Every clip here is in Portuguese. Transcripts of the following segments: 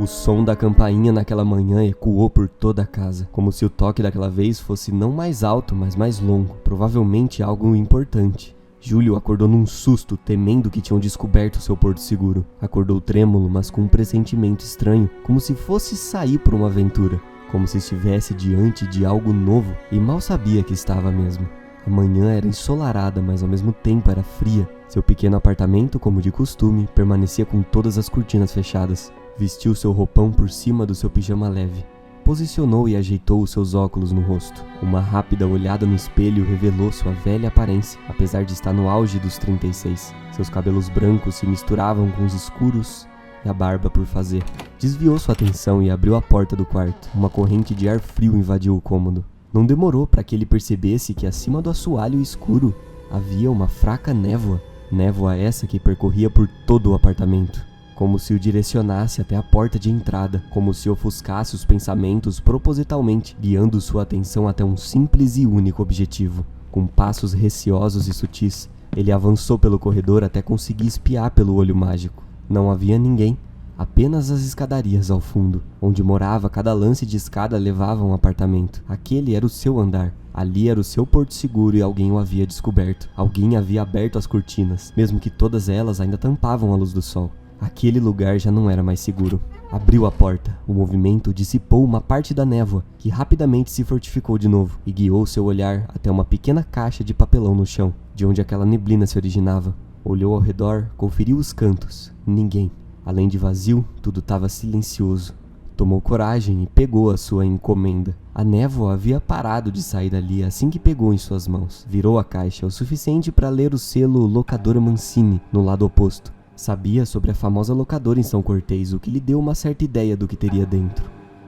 O som da campainha naquela manhã ecoou por toda a casa, como se o toque daquela vez fosse não mais alto, mas mais longo, provavelmente algo importante. Júlio acordou num susto, temendo que tinham descoberto seu porto seguro. Acordou trêmulo, mas com um pressentimento estranho, como se fosse sair por uma aventura, como se estivesse diante de algo novo, e mal sabia que estava mesmo. A manhã era ensolarada, mas ao mesmo tempo era fria. Seu pequeno apartamento, como de costume, permanecia com todas as cortinas fechadas. Vestiu seu roupão por cima do seu pijama leve. Posicionou e ajeitou os seus óculos no rosto. Uma rápida olhada no espelho revelou sua velha aparência, apesar de estar no auge dos 36. Seus cabelos brancos se misturavam com os escuros e a barba por fazer. Desviou sua atenção e abriu a porta do quarto. Uma corrente de ar frio invadiu o cômodo. Não demorou para que ele percebesse que acima do assoalho escuro havia uma fraca névoa. Névoa essa que percorria por todo o apartamento, como se o direcionasse até a porta de entrada, como se ofuscasse os pensamentos propositalmente, guiando sua atenção até um simples e único objetivo. Com passos receosos e sutis, ele avançou pelo corredor até conseguir espiar pelo olho mágico. Não havia ninguém, apenas as escadarias ao fundo. Onde morava, cada lance de escada levava a um apartamento. Aquele era o seu andar. Ali era o seu porto seguro e alguém o havia descoberto. Alguém havia aberto as cortinas, mesmo que todas elas ainda tampavam a luz do sol. Aquele lugar já não era mais seguro. Abriu a porta. O movimento dissipou uma parte da névoa, que rapidamente se fortificou de novo, e guiou seu olhar até uma pequena caixa de papelão no chão, de onde aquela neblina se originava. Olhou ao redor, conferiu os cantos. Ninguém. Além de vazio, tudo estava silencioso. Tomou coragem e pegou a sua encomenda. A névoa havia parado de sair dali assim que pegou em suas mãos. Virou a caixa o suficiente para ler o selo Locadora Mancini no lado oposto. Sabia sobre a famosa locadora em São Cortês, o que lhe deu uma certa ideia do que teria dentro.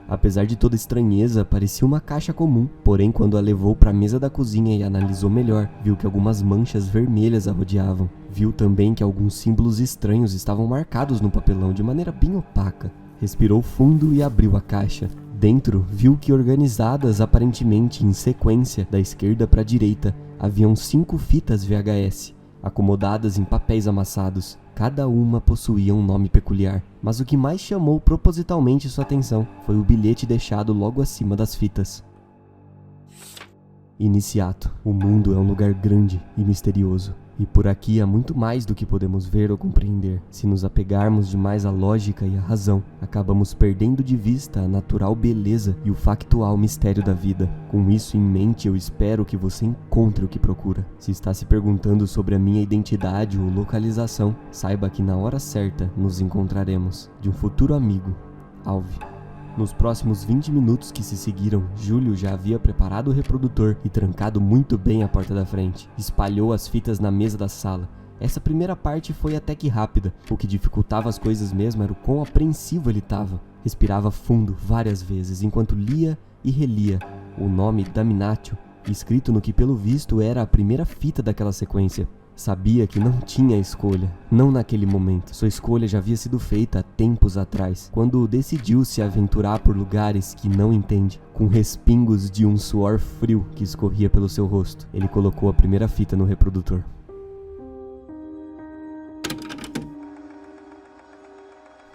Apesar de toda estranheza, parecia uma caixa comum, porém quando a levou para a mesa da cozinha e analisou melhor, viu que algumas manchas vermelhas a rodeavam. Viu também que alguns símbolos estranhos estavam marcados no papelão de maneira bem opaca. Respirou fundo e abriu a caixa. Dentro, viu que organizadas aparentemente em sequência, da esquerda para a direita, haviam 5 fitas VHS, acomodadas em papéis amassados. Cada uma possuía um nome peculiar, mas o que mais chamou propositalmente sua atenção foi o bilhete deixado logo acima das fitas. Iniciato. O mundo é um lugar grande e misterioso, e por aqui há muito mais do que podemos ver ou compreender. Se nos apegarmos demais à lógica e à razão, acabamos perdendo de vista a natural beleza e o factual mistério da vida. Com isso em mente, eu espero que você encontre o que procura. Se está se perguntando sobre a minha identidade ou localização, saiba que na hora certa nos encontraremos. De um futuro amigo, Alve. Nos próximos 20 minutos que se seguiram, Júlio já havia preparado o reprodutor e trancado muito bem a porta da frente. Espalhou as fitas na mesa da sala. Essa primeira parte foi até que rápida. O que dificultava as coisas mesmo era o quão apreensivo ele estava. Respirava fundo várias vezes, enquanto lia e relia o nome Daminatio, escrito no que pelo visto era a primeira fita daquela sequência. Sabia que não tinha escolha, não naquele momento. Sua escolha já havia sido feita há tempos atrás, quando decidiu se aventurar por lugares que não entende. Com respingos de um suor frio que escorria pelo seu rosto, ele colocou a primeira fita no reprodutor.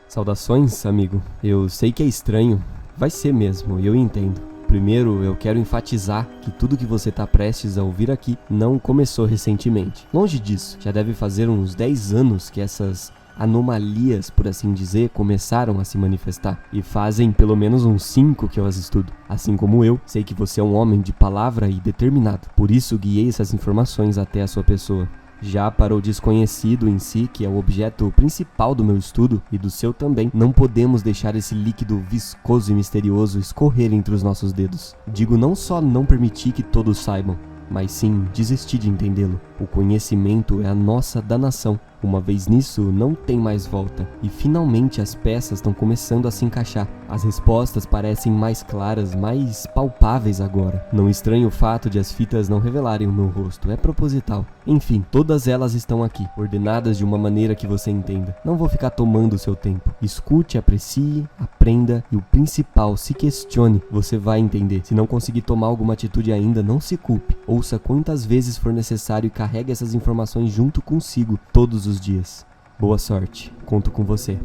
Saudações, amigo. Eu sei que é estranho. Vai ser mesmo, eu entendo. Primeiro, eu quero enfatizar que tudo que você está prestes a ouvir aqui não começou recentemente. Longe disso, já deve fazer uns 10 anos que essas anomalias, por assim dizer, começaram a se manifestar. E fazem pelo menos uns 5 que eu as estudo. Assim como eu, sei que você é um homem de palavra e determinado. Por isso, guiei essas informações até a sua pessoa. Já para o desconhecido em si, que é o objeto principal do meu estudo e do seu também, não podemos deixar esse líquido viscoso e misterioso escorrer entre os nossos dedos. Digo não só não permitir que todos saibam, mas sim desistir de entendê-lo. O conhecimento é a nossa danação. Uma vez nisso, não tem mais volta. E finalmente as peças estão começando a se encaixar. As respostas parecem mais claras, mais palpáveis agora. Não estranho o fato de as fitas não revelarem o meu rosto, é proposital. Enfim, todas elas estão aqui, ordenadas de uma maneira que você entenda. Não vou ficar tomando o seu tempo. Escute, aprecie, aprenda e o principal, se questione, você vai entender. Se não conseguir tomar alguma atitude ainda, não se culpe. Ouça quantas vezes for necessário e carregue essas informações junto consigo todos os dias. Boa sorte, conto com você.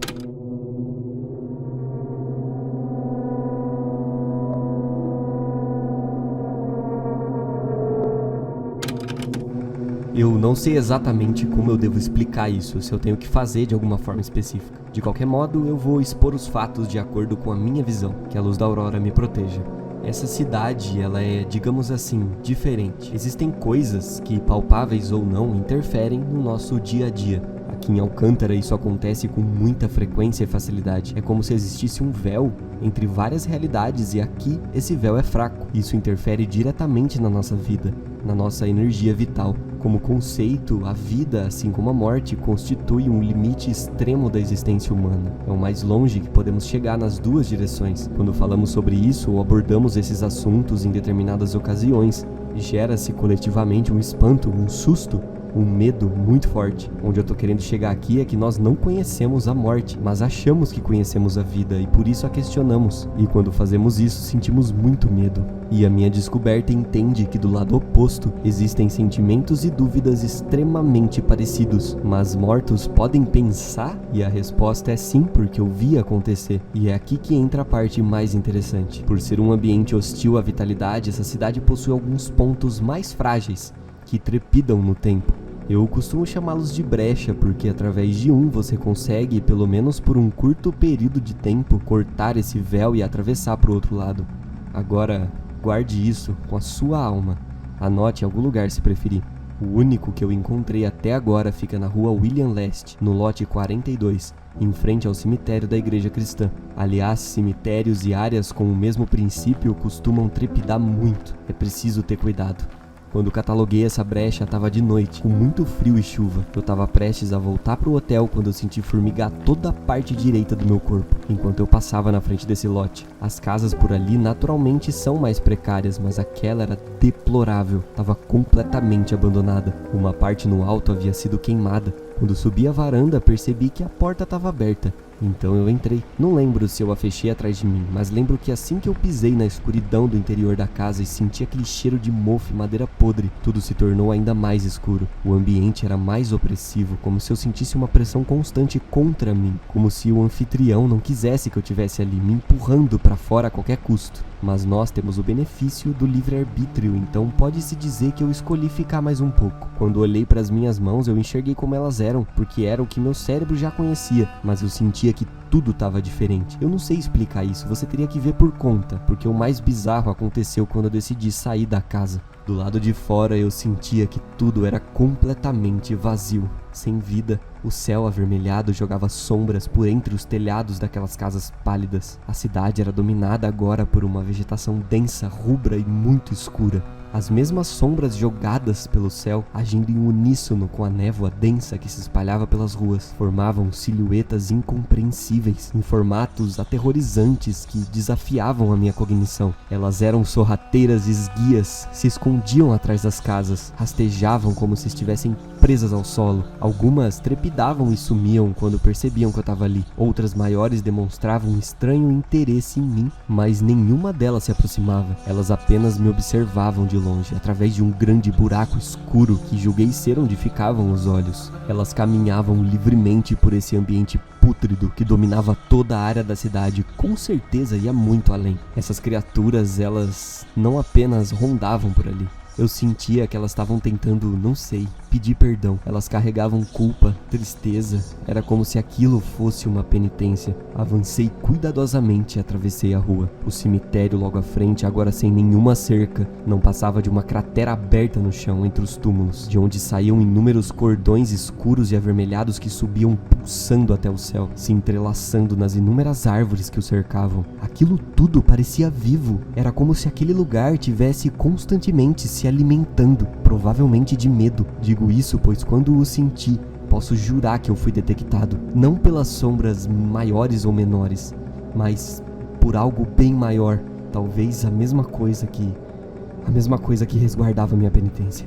Eu não sei exatamente como eu devo explicar isso, se eu tenho que fazer de alguma forma específica. De qualquer modo, eu vou expor os fatos de acordo com a minha visão, que a luz da aurora me proteja. Essa cidade, ela é, digamos assim, diferente. Existem coisas que, palpáveis ou não, interferem no nosso dia a dia. Aqui em Alcântara isso acontece com muita frequência e facilidade. É como se existisse um véu entre várias realidades e aqui esse véu é fraco. Isso interfere diretamente na nossa vida, na nossa energia vital. Como conceito, a vida, assim como a morte, constitui um limite extremo da existência humana. É o mais longe que podemos chegar nas duas direções. Quando falamos sobre isso ou abordamos esses assuntos em determinadas ocasiões, gera-se coletivamente um espanto, um susto, um medo muito forte. Onde eu tô querendo chegar aqui é que nós não conhecemos a morte, mas achamos que conhecemos a vida e por isso a questionamos. E quando fazemos isso, sentimos muito medo. E a minha descoberta entende que do lado oposto existem sentimentos e dúvidas extremamente parecidos. Mas mortos podem pensar? E a resposta é sim, porque eu vi acontecer. E é aqui que entra a parte mais interessante. Por ser um ambiente hostil à vitalidade, essa cidade possui alguns pontos mais frágeis, que trepidam no tempo. Eu costumo chamá-los de brecha porque através de um você consegue, pelo menos por um curto período de tempo, cortar esse véu e atravessar para o outro lado. Agora, guarde isso com a sua alma. Anote em algum lugar se preferir. O único que eu encontrei até agora fica na rua William Leste, no lote 42, em frente ao cemitério da igreja cristã. Aliás, cemitérios e áreas com o mesmo princípio costumam trepidar muito. É preciso ter cuidado. Quando cataloguei essa brecha, estava de noite, com muito frio e chuva. Eu estava prestes a voltar pro hotel quando eu senti formigar toda a parte direita do meu corpo, enquanto eu passava na frente desse lote. As casas por ali naturalmente são mais precárias, mas aquela era deplorável. Estava completamente abandonada. Uma parte no alto havia sido queimada. Quando subi a varanda, percebi que a porta estava aberta. Então eu entrei. Não lembro se eu a fechei atrás de mim, mas lembro que assim que eu pisei na escuridão do interior da casa e senti aquele cheiro de mofo e madeira podre, tudo se tornou ainda mais escuro. O ambiente era mais opressivo, como se eu sentisse uma pressão constante contra mim, como se o anfitrião não quisesse que eu estivesse ali, me empurrando para fora a qualquer custo. Mas nós temos o benefício do livre-arbítrio, então pode-se dizer que eu escolhi ficar mais um pouco. Quando olhei para as minhas mãos, eu enxerguei como elas eram, porque era o que meu cérebro já conhecia, mas eu sentia que tudo estava diferente. Eu não sei explicar isso, você teria que ver por conta, porque o mais bizarro aconteceu quando eu decidi sair da casa. Do lado de fora eu sentia que tudo era completamente vazio, sem vida. O céu avermelhado jogava sombras por entre os telhados daquelas casas pálidas. A cidade era dominada agora por uma vegetação densa, rubra e muito escura. As mesmas sombras jogadas pelo céu, agindo em uníssono com a névoa densa que se espalhava pelas ruas, formavam silhuetas incompreensíveis, em formatos aterrorizantes que desafiavam a minha cognição. Elas eram sorrateiras esguias, se escondiam atrás das casas, rastejavam como se estivessem presas ao solo. Algumas trepidavam e sumiam quando percebiam que eu estava ali. Outras maiores demonstravam um estranho interesse em mim, mas nenhuma delas se aproximava. Elas apenas me observavam de longe, através de um grande buraco escuro que julguei ser onde ficavam os olhos. Elas caminhavam livremente por esse ambiente pútrido que dominava toda a área da cidade, com certeza ia muito além. Essas criaturas, elas não apenas rondavam por ali. Eu sentia que elas estavam tentando, não sei, pedir perdão. Elas carregavam culpa, tristeza. Era como se aquilo fosse uma penitência. Avancei cuidadosamente e atravessei a rua. O cemitério logo à frente, agora sem nenhuma cerca, não passava de uma cratera aberta no chão entre os túmulos, de onde saíam inúmeros cordões escuros e avermelhados que subiam pulsando até o céu, se entrelaçando nas inúmeras árvores que o cercavam. Aquilo tudo parecia vivo. Era como se aquele lugar tivesse constantemente se alimentando, provavelmente de medo. Digo isso pois quando o senti, posso jurar que eu fui detectado, não pelas sombras maiores ou menores, mas por algo bem maior, talvez a mesma coisa que resguardava minha penitência.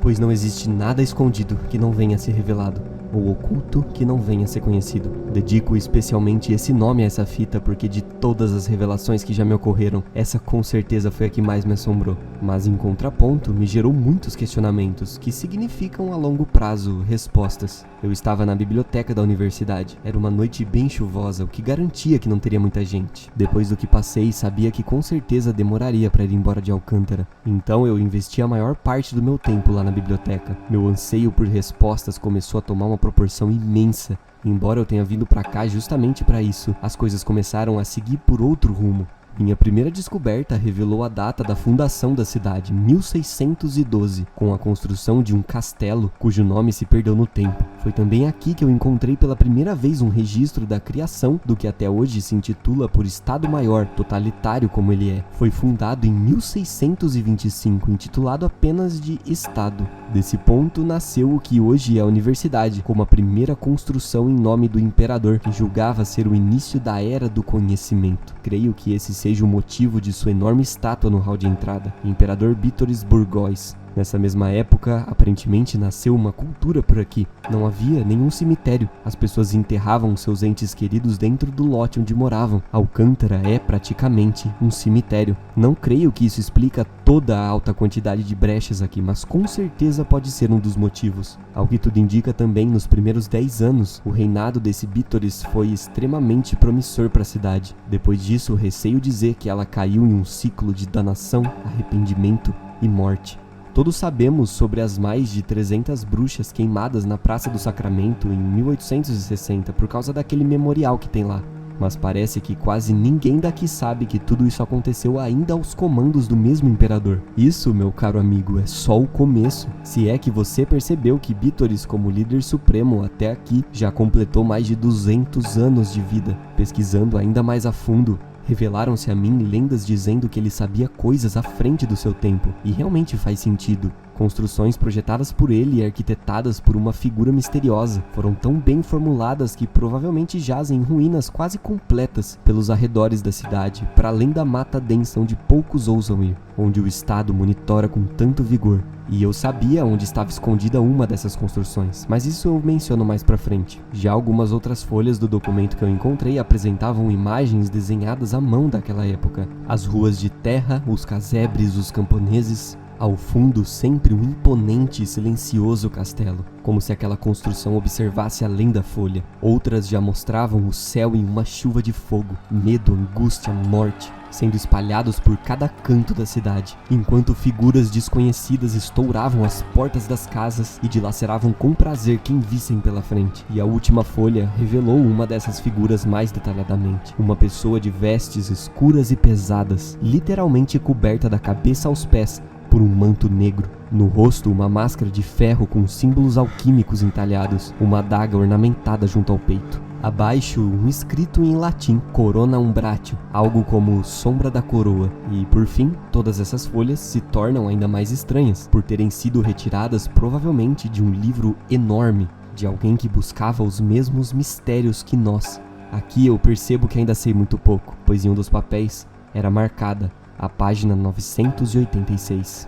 Pois não existe nada escondido que não venha a ser revelado. ou oculto que não venha a ser conhecido. Dedico especialmente esse nome a essa fita porque de todas as revelações que já me ocorreram, essa com certeza foi a que mais me assombrou. Mas em contraponto, me gerou muitos questionamentos, que significam a longo prazo respostas. Eu estava na biblioteca da universidade. Era uma noite bem chuvosa, o que garantia que não teria muita gente. Depois do que passei, sabia que com certeza demoraria para ir embora de Alcântara. Então eu investi a maior parte do meu tempo lá na biblioteca. Meu anseio por respostas começou a tomar uma proporção imensa. Embora eu tenha vindo para cá justamente para isso, as coisas começaram a seguir por outro rumo. Minha primeira descoberta revelou a data da fundação da cidade, 1612, com a construção de um castelo cujo nome se perdeu no tempo. Foi também aqui que eu encontrei pela primeira vez um registro da criação do que até hoje se intitula por Estado-Maior, totalitário como ele é. Foi fundado em 1625, intitulado apenas de Estado. Desse ponto nasceu o que hoje é a universidade, como a primeira construção em nome do imperador, que julgava ser o início da Era do Conhecimento. Creio que esse seja o motivo de sua enorme estátua no hall de entrada, Imperador Vítoris Burgóis. Nessa mesma época, aparentemente nasceu uma cultura por aqui. Não havia nenhum cemitério. As pessoas enterravam seus entes queridos dentro do lote onde moravam. Alcântara é praticamente um cemitério. Não creio que isso explica toda a alta quantidade de brechas aqui, mas com certeza pode ser um dos motivos. Ao que tudo indica também, nos primeiros 10 anos, o reinado desse Vítoris foi extremamente promissor para a cidade. Depois disso, receio dizer que ela caiu em um ciclo de danação, arrependimento e morte. Todos sabemos sobre as mais de 300 bruxas queimadas na Praça do Sacramento em 1860 por causa daquele memorial que tem lá. Mas parece que quase ninguém daqui sabe que tudo isso aconteceu ainda aos comandos do mesmo imperador. Isso, meu caro amigo, é só o começo. Se é que você percebeu que Vítoris, como líder supremo até aqui, já completou mais de 200 anos de vida. Pesquisando ainda mais a fundo, revelaram-se a mim lendas dizendo que ele sabia coisas à frente do seu tempo, e realmente faz sentido. Construções projetadas por ele e arquitetadas por uma figura misteriosa foram tão bem formuladas que provavelmente jazem em ruínas quase completas pelos arredores da cidade, para além da mata densa onde poucos ousam ir, onde o Estado monitora com tanto vigor. E eu sabia onde estava escondida uma dessas construções, mas isso eu menciono mais pra frente. Já algumas outras folhas do documento que eu encontrei apresentavam imagens desenhadas à mão daquela época. As ruas de terra, os casebres, os camponeses. Ao fundo, sempre um imponente e silencioso castelo, como se aquela construção observasse além da folha. Outras já mostravam o céu em uma chuva de fogo, medo, angústia, morte, sendo espalhados por cada canto da cidade, enquanto figuras desconhecidas estouravam as portas das casas e dilaceravam com prazer quem vissem pela frente. E a última folha revelou uma dessas figuras mais detalhadamente. Uma pessoa de vestes escuras e pesadas, literalmente coberta da cabeça aos pés por um manto negro. No rosto, uma máscara de ferro com símbolos alquímicos entalhados, uma adaga ornamentada junto ao peito. Abaixo, um escrito em latim, Corona Umbratio, algo como sombra da coroa. E, por fim, todas essas folhas se tornam ainda mais estranhas, por terem sido retiradas provavelmente de um livro enorme, de alguém que buscava os mesmos mistérios que nós. Aqui eu percebo que ainda sei muito pouco, pois em um dos papéis era marcada a página 986.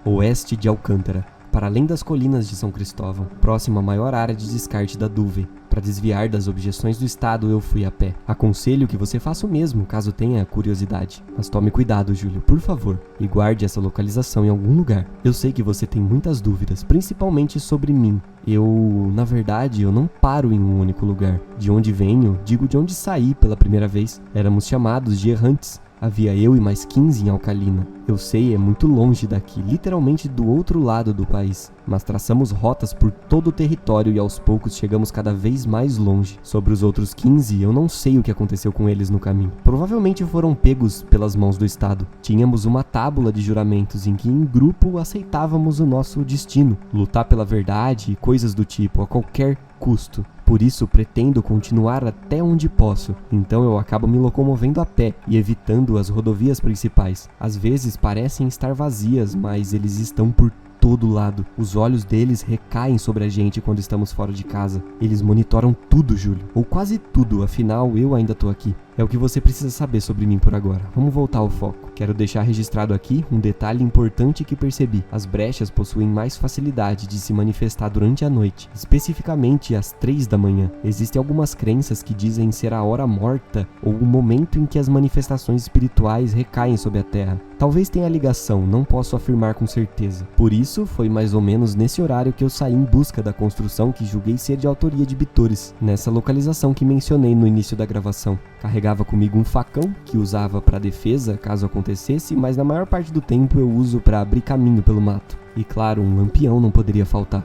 Oeste de Alcântara, para além das colinas de São Cristóvão, próximo à maior área de descarte da Duvey. Para desviar das objeções do Estado, eu fui a pé. Aconselho que você faça o mesmo, caso tenha curiosidade. Mas tome cuidado, Júlio, por favor, e guarde essa localização em algum lugar. Eu sei que você tem muitas dúvidas, principalmente sobre mim. Na verdade, eu não paro em um único lugar. De onde venho, digo de onde saí pela primeira vez. Éramos chamados de errantes. Havia eu e mais 15 em Alcalina. Eu sei, é muito longe daqui, literalmente do outro lado do país. Mas traçamos rotas por todo o território e aos poucos chegamos cada vez mais longe. Sobre os outros 15, eu não sei o que aconteceu com eles no caminho. Provavelmente foram pegos pelas mãos do Estado. Tínhamos uma tábula de juramentos em que em grupo aceitávamos o nosso destino. Lutar pela verdade e coisas do tipo, a qualquer custo. Por isso pretendo continuar até onde posso, então eu acabo me locomovendo a pé e evitando as rodovias principais. Às vezes parecem estar vazias, mas eles estão por todo lado. Os olhos deles recaem sobre a gente quando estamos fora de casa. Eles monitoram tudo, Júlio, ou quase tudo, afinal eu ainda tô aqui. É o que você precisa saber sobre mim por agora. Vamos voltar ao foco. Quero deixar registrado aqui um detalhe importante que percebi. As brechas possuem mais facilidade de se manifestar durante a noite, especificamente às 3 da manhã. Existem algumas crenças que dizem ser a hora morta ou o momento em que as manifestações espirituais recaem sobre a Terra. Talvez tenha ligação, não posso afirmar com certeza. Por isso, foi mais ou menos nesse horário que eu saí em busca da construção que julguei ser de autoria de Bitores, nessa localização que mencionei no início da gravação. Carregava comigo um facão, que usava para defesa caso acontecesse, mas na maior parte do tempo eu uso para abrir caminho pelo mato. E claro, um lampião não poderia faltar.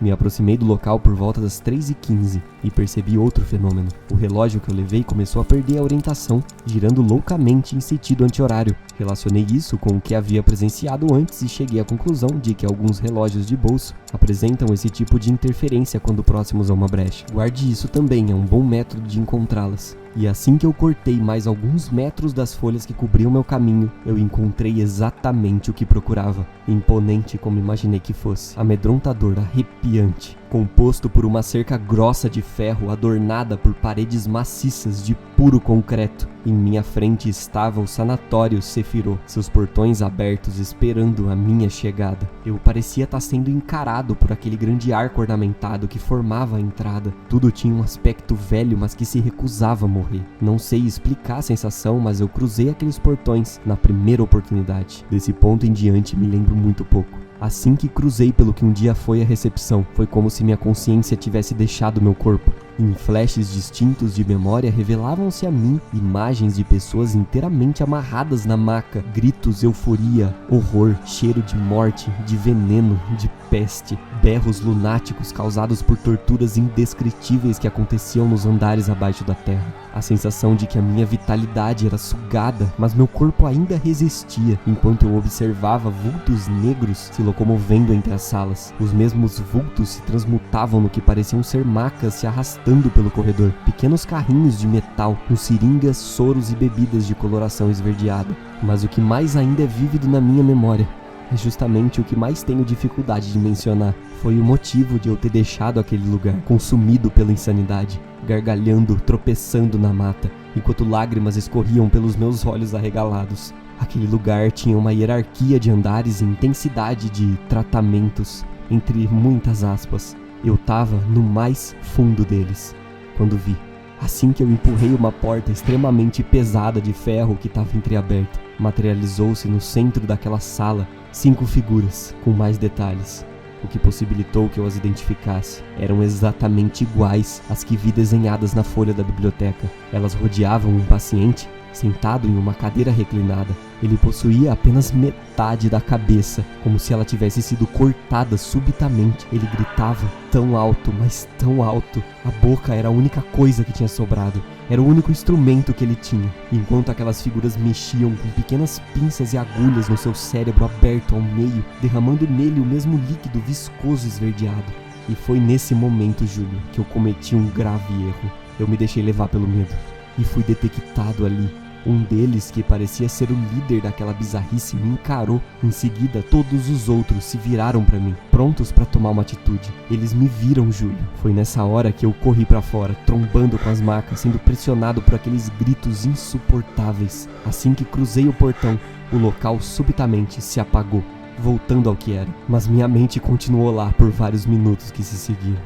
Me aproximei do local por volta das 3h15 e percebi outro fenômeno. O relógio que eu levei começou a perder a orientação, girando loucamente em sentido anti-horário. Relacionei isso com o que havia presenciado antes e cheguei à conclusão de que alguns relógios de bolso apresentam esse tipo de interferência quando próximos a uma brecha. Guarde isso também, é um bom método de encontrá-las. E assim que eu cortei mais alguns metros das folhas que cobriam meu caminho, eu encontrei exatamente o que procurava. Imponente como imaginei que fosse. Amedrontador, arrepiante. Composto por uma cerca grossa de ferro adornada por paredes maciças de puro concreto. Em minha frente estava o sanatório Sefirot, seus portões abertos esperando a minha chegada. Eu parecia estar sendo encarado por aquele grande arco ornamentado que formava a entrada. Tudo tinha um aspecto velho, mas que se recusava a morrer. Não sei explicar a sensação, mas eu cruzei aqueles portões na primeira oportunidade. Desse ponto em diante me lembro muito pouco. Assim que cruzei pelo que um dia foi a recepção, foi como se minha consciência tivesse deixado meu corpo. Em flashes distintos de memória revelavam-se a mim imagens de pessoas inteiramente amarradas na maca, gritos, euforia, horror, cheiro de morte, de veneno, de peste, berros lunáticos causados por torturas indescritíveis que aconteciam nos andares abaixo da terra. A sensação de que a minha vitalidade era sugada, mas meu corpo ainda resistia, enquanto eu observava vultos negros se locomovendo entre as salas. Os mesmos vultos se transmutavam no que pareciam ser macas se arrastando pelo corredor, pequenos carrinhos de metal com seringas, soros e bebidas de coloração esverdeada. Mas o que mais ainda é vívido na minha memória é justamente o que mais tenho dificuldade de mencionar. Foi o motivo de eu ter deixado aquele lugar, consumido pela insanidade, gargalhando, tropeçando na mata, enquanto lágrimas escorriam pelos meus olhos arregalados. Aquele lugar tinha uma hierarquia de andares e intensidade de tratamentos, entre muitas aspas. Eu tava no mais fundo deles, quando vi. Assim que eu empurrei uma porta extremamente pesada de ferro que estava entreaberta, materializou-se no centro daquela sala 5 figuras, com mais detalhes. O que possibilitou que eu as identificasse. Eram exatamente iguais às que vi desenhadas na folha da biblioteca. Elas rodeavam um paciente sentado em uma cadeira reclinada. Ele possuía apenas metade da cabeça, como se ela tivesse sido cortada subitamente. Ele gritava tão alto, mas tão alto. A boca era a única coisa que tinha sobrado. Era o único instrumento que ele tinha. Enquanto aquelas figuras mexiam com pequenas pinças e agulhas no seu cérebro aberto ao meio, derramando nele o mesmo líquido viscoso esverdeado. E foi nesse momento, Júlio, que eu cometi um grave erro. Eu me deixei levar pelo medo. E fui detectado ali. Um deles, que parecia ser o líder daquela bizarrice, me encarou. Em seguida, todos os outros se viraram para mim, prontos para tomar uma atitude. Eles me viram, Júlio. Foi nessa hora que eu corri para fora, trombando com as macas, sendo pressionado por aqueles gritos insuportáveis. Assim que cruzei o portão, o local subitamente se apagou, voltando ao que era. Mas minha mente continuou lá por vários minutos que se seguiram.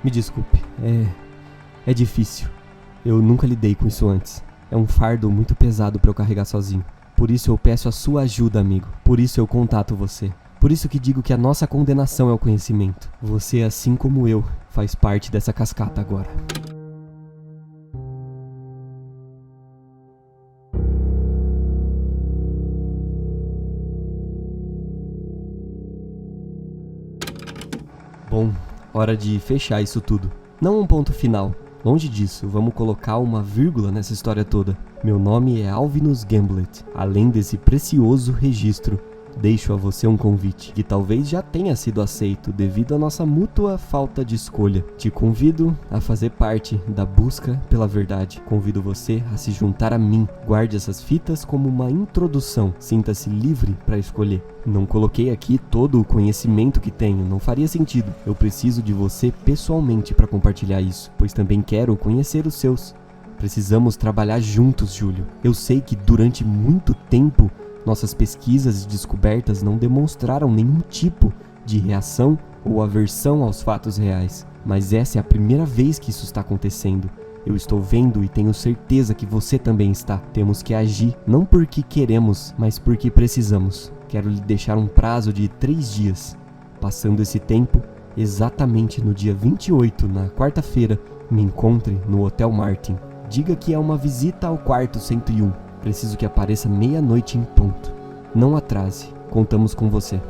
Me desculpe, é difícil. Eu nunca lidei com isso antes. É um fardo muito pesado para eu carregar sozinho. Por isso eu peço a sua ajuda, amigo. Por isso eu contato você. Por isso que digo que a nossa condenação é o conhecimento. Você, assim como eu, faz parte dessa cascata agora. Bom, hora de fechar isso tudo. Não um ponto final. Longe disso, vamos colocar uma vírgula nessa história toda. Meu nome é Alvinus Gamblet. Além desse precioso registro, Deixo a você um convite, que talvez já tenha sido aceito devido à nossa mútua falta de escolha. Te convido a fazer parte da busca pela verdade. Convido você a se juntar a mim. Guarde essas fitas como uma introdução. Sinta-se livre para escolher. Não coloquei aqui todo o conhecimento que tenho, não faria sentido. Eu preciso de você pessoalmente para compartilhar isso, pois também quero conhecer os seus. Precisamos trabalhar juntos, Júlio. Eu sei que durante muito tempo nossas pesquisas e descobertas não demonstraram nenhum tipo de reação ou aversão aos fatos reais. Mas essa é a primeira vez que isso está acontecendo. Eu estou vendo e tenho certeza que você também está. Temos que agir, não porque queremos, mas porque precisamos. Quero lhe deixar um prazo de 3 dias. Passando esse tempo, exatamente no dia 28, na quarta-feira, me encontre no Hotel Martin. Diga que é uma visita ao quarto 101. Preciso que apareça meia-noite em ponto. Não atrase. Contamos com você.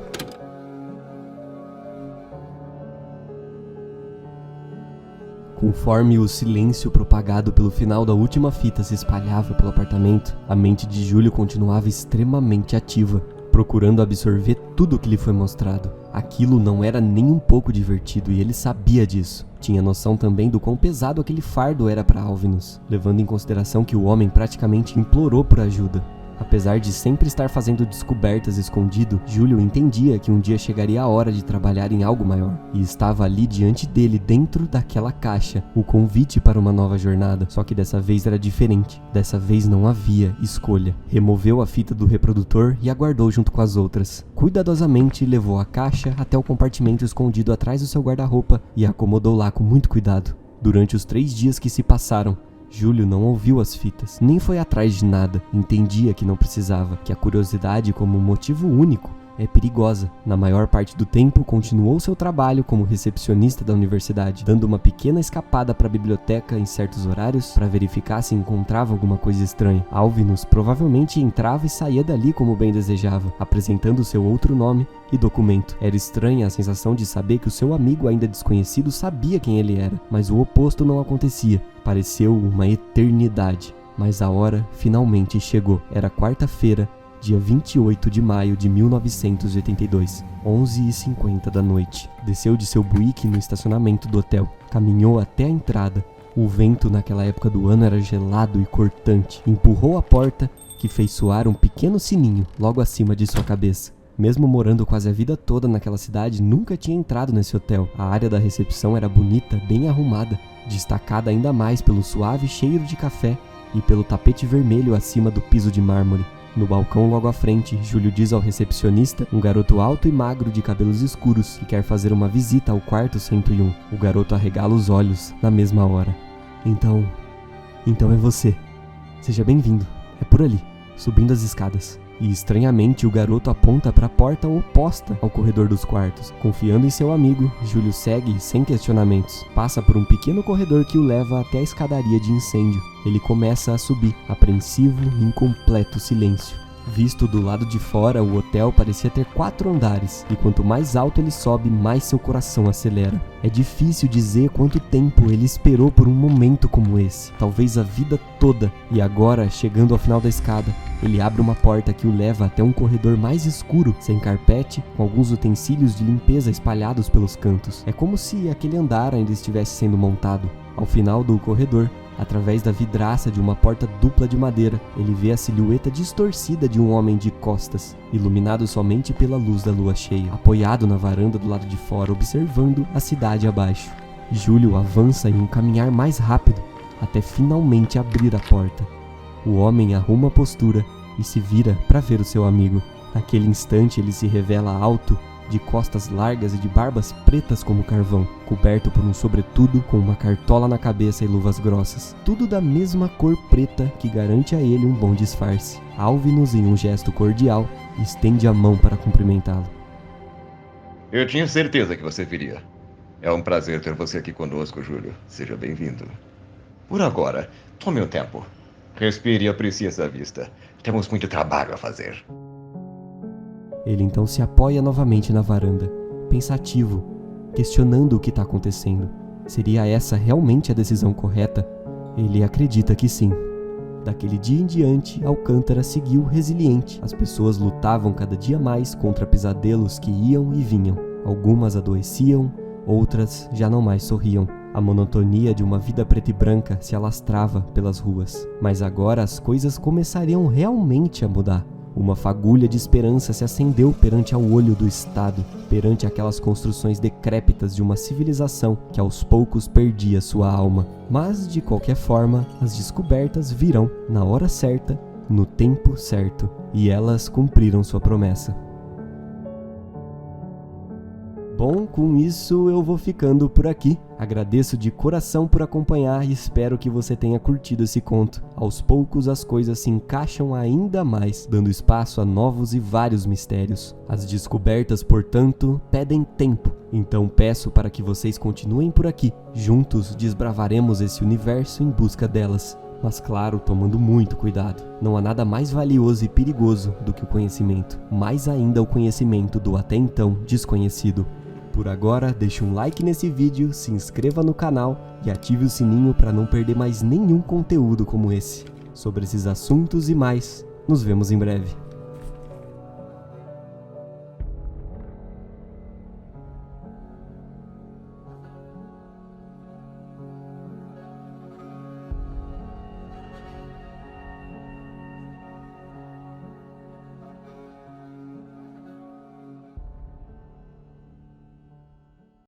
Conforme o silêncio propagado pelo final da última fita se espalhava pelo apartamento, a mente de Júlio continuava extremamente ativa, procurando absorver tudo o que lhe foi mostrado. Aquilo não era nem um pouco divertido e ele sabia disso. Tinha noção também do quão pesado aquele fardo era para Alvinus, levando em consideração que o homem praticamente implorou por ajuda. Apesar de sempre estar fazendo descobertas escondido, Júlio entendia que um dia chegaria a hora de trabalhar em algo maior. E estava ali diante dele, dentro daquela caixa, o convite para uma nova jornada. Só que dessa vez era diferente. Dessa vez não havia escolha. Removeu a fita do reprodutor e aguardou junto com as outras. Cuidadosamente levou a caixa até o compartimento escondido atrás do seu guarda-roupa e a acomodou lá com muito cuidado. Durante os 3 dias que se passaram, Júlio não ouviu as fitas, nem foi atrás de nada. Entendia que não precisava, que a curiosidade como motivo único é perigosa. Na maior parte do tempo, continuou seu trabalho como recepcionista da universidade, dando uma pequena escapada para a biblioteca em certos horários para verificar se encontrava alguma coisa estranha. Alvinus provavelmente entrava e saía dali como bem desejava, apresentando seu outro nome e documento. Era estranha a sensação de saber que o seu amigo ainda desconhecido sabia quem ele era, mas o oposto não acontecia. Pareceu uma eternidade, mas a hora finalmente chegou. Era quarta-feira, dia 28 de maio de 1982, 11h50 da noite. Desceu de seu Buick no estacionamento do hotel. Caminhou até a entrada. O vento naquela época do ano era gelado e cortante. Empurrou a porta, que fez soar um pequeno sininho logo acima de sua cabeça. Mesmo morando quase a vida toda naquela cidade, nunca tinha entrado nesse hotel. A área da recepção era bonita, bem arrumada, destacada ainda mais pelo suave cheiro de café e pelo tapete vermelho acima do piso de mármore. No balcão logo à frente, Júlio diz ao recepcionista, um garoto alto e magro de cabelos escuros, que quer fazer uma visita ao quarto 101. O garoto arregala os olhos na mesma hora. Então é você. Seja bem-vindo. É por ali, subindo as escadas. E estranhamente o garoto aponta para a porta oposta ao corredor dos quartos. Confiando em seu amigo, Júlio segue sem questionamentos. Passa por um pequeno corredor que o leva até a escadaria de incêndio. Ele começa a subir, apreensivo e em completo silêncio. Visto do lado de fora, o hotel parecia ter 4 andares, e quanto mais alto ele sobe, mais seu coração acelera. É difícil dizer quanto tempo ele esperou por um momento como esse, talvez a vida toda, e agora, chegando ao final da escada, ele abre uma porta que o leva até um corredor mais escuro, sem carpete, com alguns utensílios de limpeza espalhados pelos cantos. É como se aquele andar ainda estivesse sendo montado. Ao final do corredor, através da vidraça de uma porta dupla de madeira, ele vê a silhueta distorcida de um homem de costas, iluminado somente pela luz da lua cheia, apoiado na varanda do lado de fora, observando a cidade abaixo. Júlio avança em um caminhar mais rápido, até finalmente abrir a porta. O homem arruma a postura e se vira para ver o seu amigo. Naquele instante ele se revela alto, de costas largas e de barbas pretas como carvão, coberto por um sobretudo com uma cartola na cabeça e luvas grossas, tudo da mesma cor preta que garante a ele um bom disfarce. Alvinus, em um gesto cordial, estende a mão para cumprimentá-lo. Eu tinha certeza que você viria. É um prazer ter você aqui conosco, Júlio. Seja bem-vindo. Por agora, tome um tempo. Respire e aprecie essa vista. Temos muito trabalho a fazer. Ele então se apoia novamente na varanda, pensativo, questionando o que está acontecendo. Seria essa realmente a decisão correta? Ele acredita que sim. Daquele dia em diante, Alcântara seguiu resiliente. As pessoas lutavam cada dia mais contra pesadelos que iam e vinham. Algumas adoeciam, outras já não mais sorriam. A monotonia de uma vida preta e branca se alastrava pelas ruas. Mas agora as coisas começariam realmente a mudar. Uma fagulha de esperança se acendeu perante ao olho do Estado, perante aquelas construções decrépitas de uma civilização que aos poucos perdia sua alma. Mas, de qualquer forma, as descobertas virão na hora certa, no tempo certo, e elas cumpriram sua promessa. Bom, com isso eu vou ficando por aqui. Agradeço de coração por acompanhar e espero que você tenha curtido esse conto. Aos poucos as coisas se encaixam ainda mais, dando espaço a novos e vários mistérios. As descobertas, portanto, pedem tempo. Então peço para que vocês continuem por aqui. Juntos desbravaremos esse universo em busca delas. Mas claro, tomando muito cuidado. Não há nada mais valioso e perigoso do que o conhecimento. Mais ainda o conhecimento do até então desconhecido. Por agora, deixe um like nesse vídeo, se inscreva no canal e ative o sininho para não perder mais nenhum conteúdo como esse. Sobre esses assuntos e mais, nos vemos em breve.